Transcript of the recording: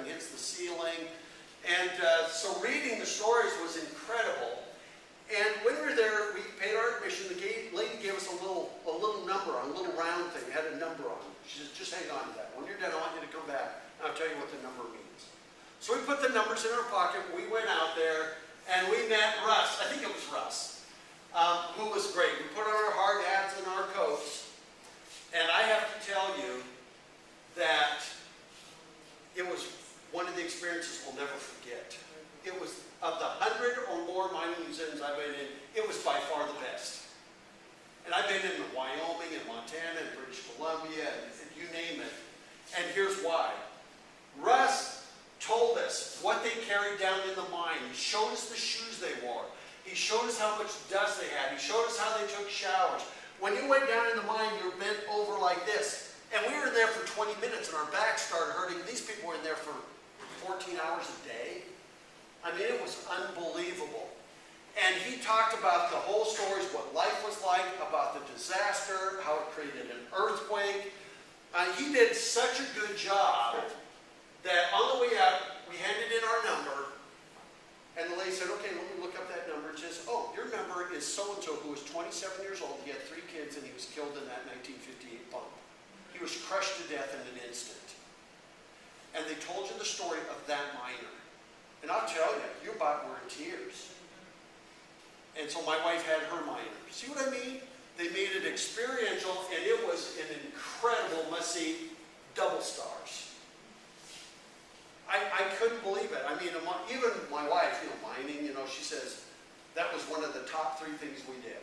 and hits the ceiling. And so reading the stories was incredible. And when we were there, we paid our admission. The lady gave us a little number on, a little round thing. It had a number on it. She said, just hang on to that. When you're done, I want you to come back, and I'll tell you what the number means. So we put the numbers in our pocket. We went out there, and we met Russ. I think it was Russ, who was great. We put on our hard hats and our coats. And I have to tell you that it was one of the experiences we'll never forget. It was, of the 100 or more mining museums I've been in, it was by far the best. And I've been in Wyoming and Montana and British Columbia and you name it. And here's why. Russ told us what they carried down in the mine. He showed us the shoes they wore. He showed us how much dust they had. He showed us how they took showers. When you went down in the mine, you were bent over like this. And we were in there for 20 minutes and our backs started hurting. These people were in there for 14 hours a day. I mean, it was unbelievable. And he talked about the whole stories, what life was like, about the disaster, how it created an earthquake. He did such a good job that on the way out, we handed in our number, and the lady said, okay, let me look up that number. It says, oh, your number is so-and-so who was 27 years old. He had 3 kids, and he was killed in that 1958 bomb. He was crushed to death in an instant. And they told you the story of that miner. And I'll tell you, you about were in tears. And so my wife had her miner. See what I mean? They made it experiential, and it was an incredible, must-see, double stars. I couldn't believe it. I mean, even my wife, mining, she says, that was one of the top 3 things we did.